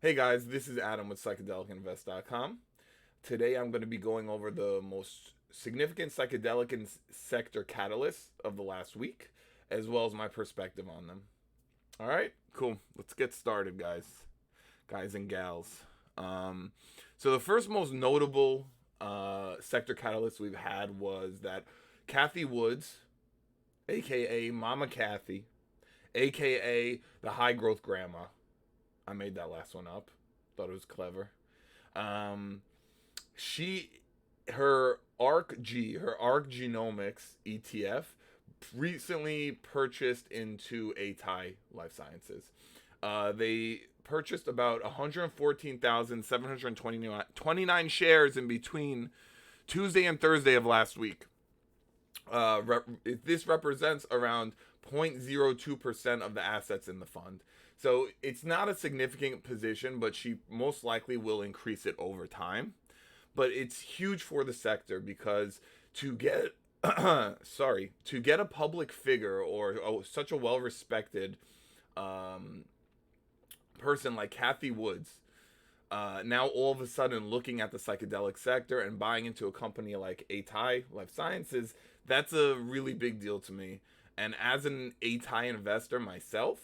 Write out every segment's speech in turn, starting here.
Hey guys, this is Adam with PsychedelicInvest.com. Today I'm going to be going over the most significant psychedelic sector catalysts of the last week, as well as my perspective on them. All right, cool. Let's get started, guys and gals. Um, so the first most notable sector catalyst we've had was that Kathy Woods, aka Mama Kathy, aka the High Growth Grandma. I made that last one up. Thought it was clever. Um, she, her ARC Genomics ETF, recently purchased into ATI Life Sciences. They purchased about 114,729 shares in between Tuesday and Thursday of last week. This represents around 0.02% of the assets in the fund. So it's not a significant position, but she most likely will increase it over time. But it's huge for the sector because to get to get a public figure or such a well respected um, person like Kathy Woods, now all of a sudden looking at the psychedelic sector and buying into a company like ATI Life Sciences, that's a really big deal to me. And as an ATI investor myself,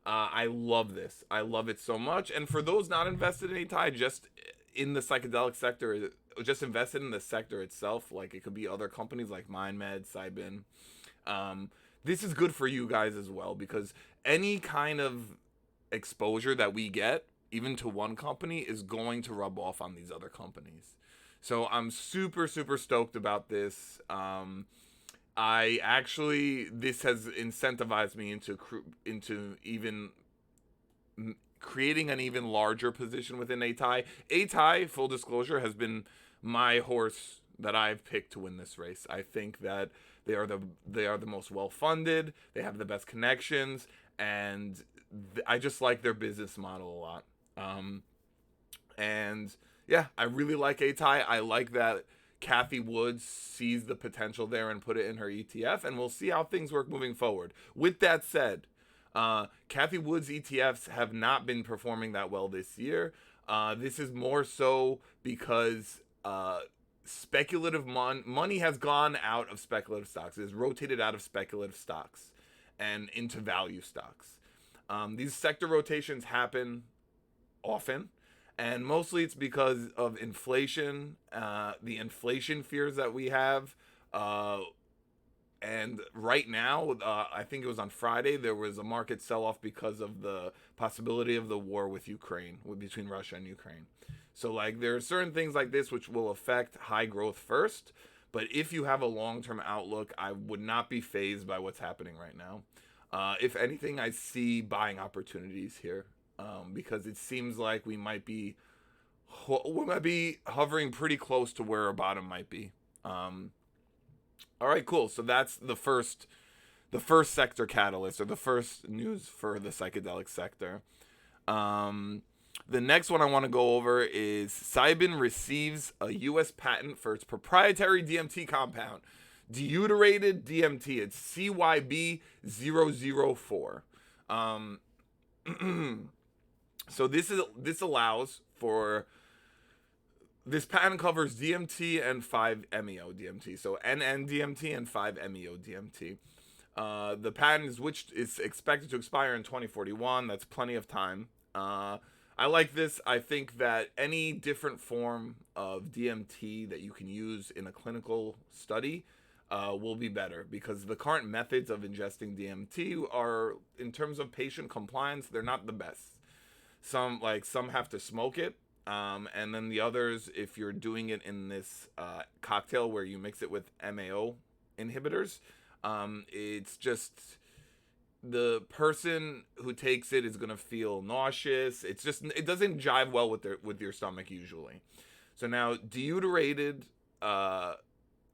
I love this. I love it so much. And for those not invested in ATI, just in the psychedelic sector, just invested in the sector itself, like it could be other companies like MindMed, Cybin. This is good for you guys as well because any kind of exposure that we get, even to one company, is going to rub off on these other companies. So I'm super, super stoked about this. This has incentivized me into even creating an even larger position within ATI. ATI, full disclosure, has been my horse that I've picked to win this race. I think that they are the most well funded. They have the best connections, and I just like their business model a lot. Um, and yeah, I really like ATI. I like that Kathy Woods sees the potential there and put it in her ETF, and we'll see how things work moving forward. With that said, Kathy Woods ETFs have not been performing that well this year. This is more so because speculative money has gone out of speculative stocks. It has rotated out of speculative stocks and into value stocks. These sector rotations happen often, and mostly it's because of inflation, the inflation fears that we have. And right now, I think it was on Friday, there was a market sell off because of the possibility of the war with Ukraine, between Russia and Ukraine. So, like, there are certain things like this which will affect high growth first. But if you have a long term outlook, I would not be phased by what's happening right now. If anything, I see buying opportunities here because it seems like we might be hovering pretty close to where our bottom might be. Um, all right, cool. So that's the first sector catalyst or the first news for the psychedelic sector. Um, the next one I want to go over is Cybin receives a U.S. patent for its proprietary DMT compound, deuterated DMT. It's CYB004. Um, so this allows for this patent covers DMT and 5-MeO DMT. So NN-DMT and 5-MeO DMT. The patent is which is expected to expire in 2041. That's plenty of time. I like this. I think that any different form of DMT that you can use in a clinical study will be better because the current methods of ingesting DMT are, in terms of patient compliance, they're not the best. Some have to smoke it, and then the others, if you're doing it in this cocktail where you mix it with MAO inhibitors, it's just the person who takes it is gonna feel nauseous. It doesn't jive well with your stomach usually. So now uh,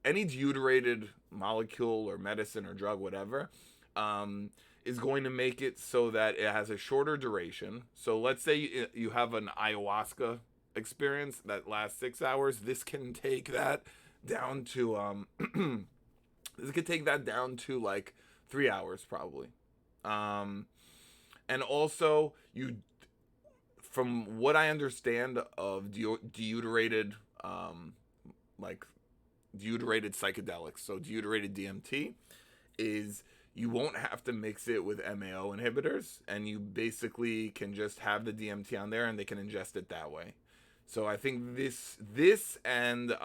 any deuterated molecule or medicine or drug, whatever, is going to make it so that it has a shorter duration. So let's say you have an ayahuasca experience that lasts 6 hours. This can take that down to this could take that down to like 3 hours probably. Um, and also you from what I understand of deuterated, like deuterated psychedelics, so deuterated DMT, is you won't have to mix it with MAO inhibitors, and you basically can just have the DMT on there, and they can ingest it that way. So I think this and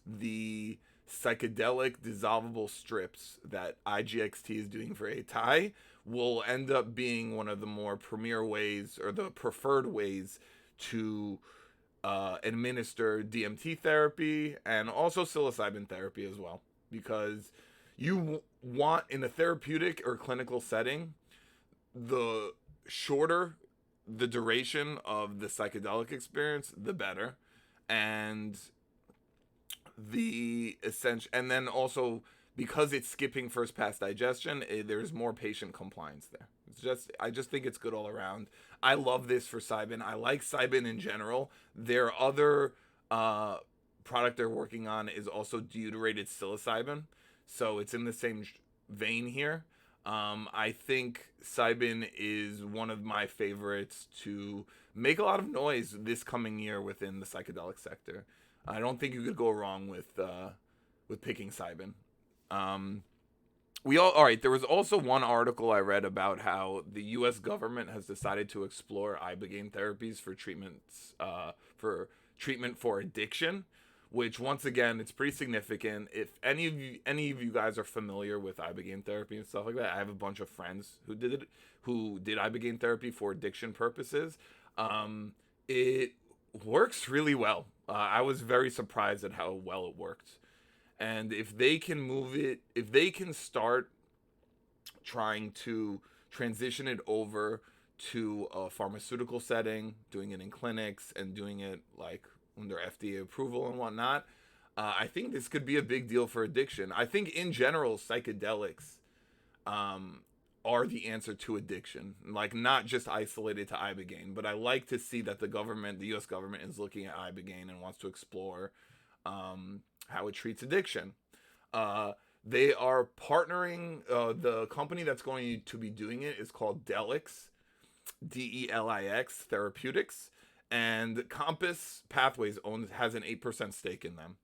the psychedelic dissolvable strips that IGXT is doing for ATI will end up being one of the more premier ways, or the preferred ways, to administer DMT therapy and also psilocybin therapy as well, because you want, in a therapeutic or clinical setting, the shorter the duration of the psychedelic experience, the better. And the essential, and then also, because it's skipping first pass digestion, there's more patient compliance there. I just think it's good all around. I love this for Cybin. I like Cybin in general. Their other product they're working on is also deuterated psilocybin, so it's in the same vein here. I think Cybin is one of my favorites to make a lot of noise this coming year within the psychedelic sector. I don't think you could go wrong with picking Cybin. All right. There was also one article I read about how the U.S. government has decided to explore ibogaine therapies for treatment for addiction, which, once again, it's pretty significant. If any of you guys are familiar with ibogaine therapy and stuff like that, I have a bunch of friends who did ibogaine therapy for addiction purposes. It works really well. I was very surprised at how well it worked. And if they can start trying to transition it over to a pharmaceutical setting, doing it in clinics and doing it like under FDA approval and whatnot, I think this could be a big deal for addiction. I think in general, psychedelics are the answer to addiction, like not just isolated to ibogaine. But I like to see that the U.S. government, is looking at ibogaine and wants to explore how it treats addiction. They are partnering. The company that's going to be doing it is called Delix, DELIX Therapeutics, and Compass Pathways has an 8% stake in them.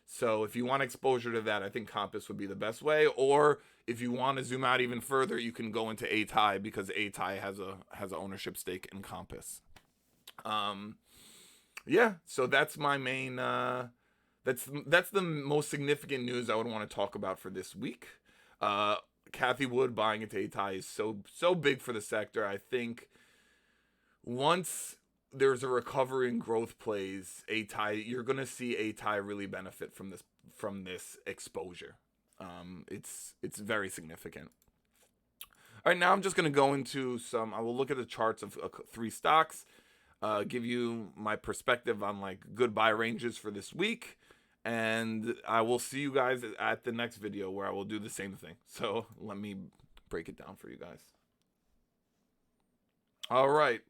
So if you want exposure to that, I think Compass would be the best way. Or if you want to zoom out even further, you can go into ATI, because ATI has a ownership stake in Compass. Yeah, so that's my main. That's the most significant news I would want to talk about for this week. Cathie Wood buying into ATI is so big for the sector. I think once there's a recovery in growth plays, you're gonna see ATI really benefit from this exposure. It's very significant. All right, now I'm just gonna go into I will look at the charts of 3 stocks, give you my perspective on like good buy ranges for this week, and I will see you guys at the next video where I will do the same thing. So let me break it down for you guys. All right.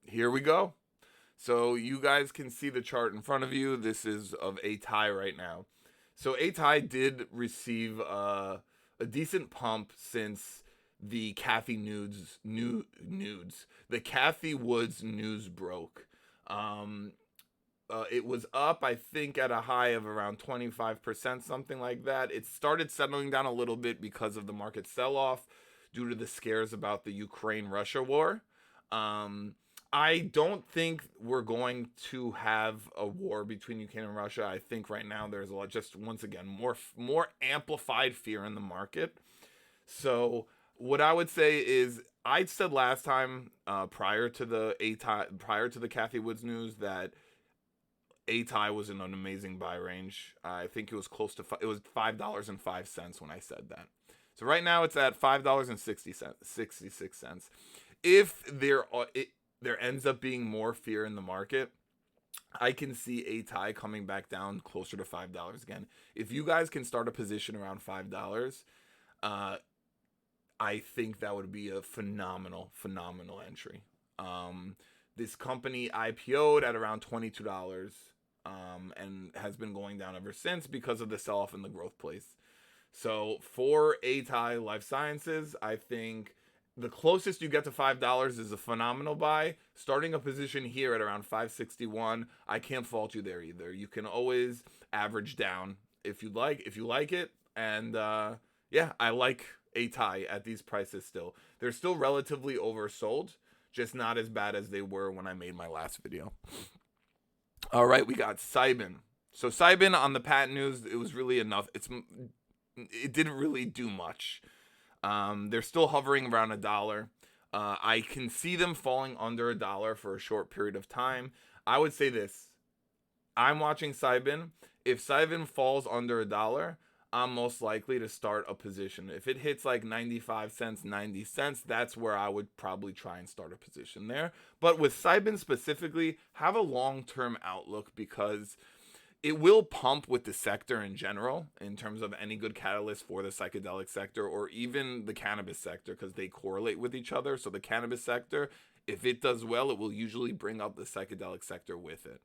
Here we go. So you guys can see the chart in front of you. This is of ATI right now. So ATI did receive a decent pump since the Cathie Woods news broke. It was up, I think, at a high of around 25%, something like that. It started settling down a little bit because of the market sell-off due to the scares about the Ukraine-Russia war. I don't think we're going to have a war between Ukraine and Russia. I think right now there's a lot, just once again, more amplified fear in the market. So what I would say is, I said last time, prior to the Cathie Woods news, that ATI was in an amazing buy range. I think it was it was $5.05 when I said that. So right now it's at $5.66. If there ends up being more fear in the market, I can see ATI coming back down closer to $5 again. If you guys can start a position around $5, I think that would be a phenomenal entry. This company IPO'd at around $22, and has been going down ever since because of the sell-off in the growth plays. So for ATI Life Sciences, I think The closest you get to $5 is a phenomenal buy. Starting a position here at around 561, I can't fault you there either. You can always average down if you like it. And yeah, I like ATI at these prices still. They're still relatively oversold, just not as bad as they were when I made my last video. All right, we got Cybin. So Cybin on the patent news, it was really enough. It didn't really do much. They're still hovering around $1. I can see them falling under $1 for a short period of time. I would say this. I'm watching Cybin. If Cybin falls under $1, I'm most likely to start a position. If it hits like 95 cents, 90 cents, that's where I would probably try and start a position there. But with Cybin specifically, have a long-term outlook because it will pump with the sector in general in terms of any good catalyst for the psychedelic sector or even the cannabis sector because they correlate with each other. So the cannabis sector, if it does well, it will usually bring up the psychedelic sector with it.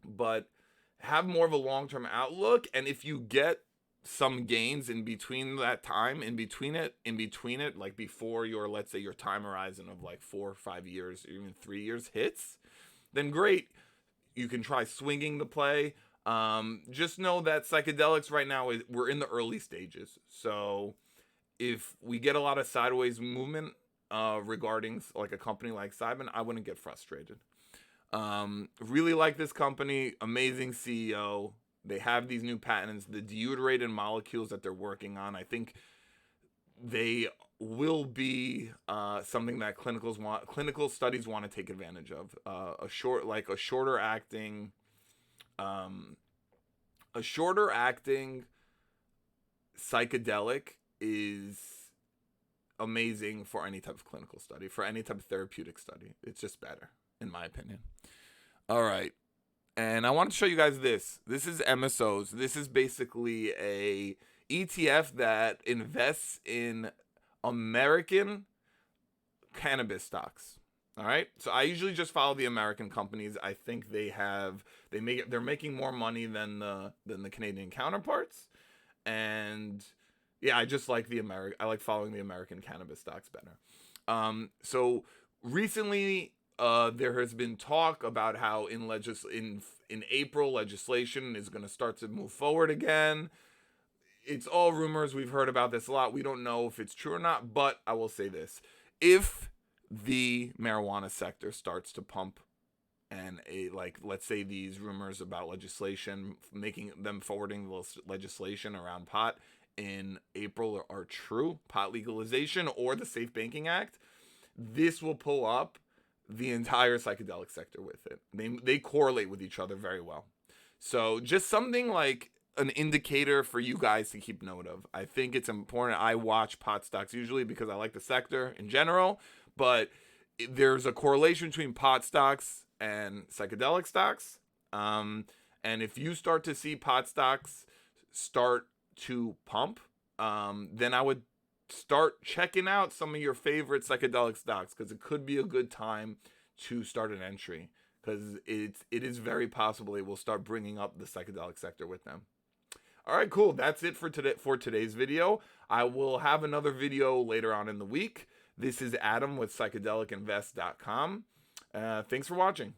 But have more of a long-term outlook, and if you get some gains in between that time, in between it, like before your, let's say your time horizon of like 4 or 5 years, or even 3 years hits, then great. You can try swinging the play. Just know that psychedelics right now, we're in the early stages. So if we get a lot of sideways movement regarding like a company like Cybin, I wouldn't get frustrated. Really like this company, amazing CEO. They have these new patents, the deuterated molecules that they're working on. I think they will be something that clinical studies want to take advantage of. A shorter acting psychedelic is amazing for any type of clinical study, for any type of therapeutic study. It's just better, in my opinion. All right. And I want to show you guys this. This is MSOs. This is basically a ETF that invests in American cannabis stocks. All right. So I usually just follow the American companies. I think they're making more money than the Canadian counterparts. And yeah, I just like I like following the American cannabis stocks better. So recently there has been talk about how in April legislation is going to start to move forward again. It's all rumors. We've heard about this a lot. We don't know if it's true or not, but I will say this. If the marijuana sector starts to pump and let's say these rumors about legislation, making them forwarding legislation around pot in April are true, pot legalization or the Safe Banking Act, this will pull up the entire psychedelic sector with it. They correlate with each other very well. So just something like an indicator for you guys to keep note of. I think it's important. I watch pot stocks usually because I like the sector in general, but there's a correlation between pot stocks and psychedelic stocks. And if you start to see pot stocks start to pump, then I would start checking out some of your favorite psychedelic stocks because it could be a good time to start an entry because it is very possible it will start bringing up the psychedelic sector with them. All right, cool. That's it for today's video. I will have another video later on in the week. This is Adam with psychedelicinvest.com. Thanks for watching.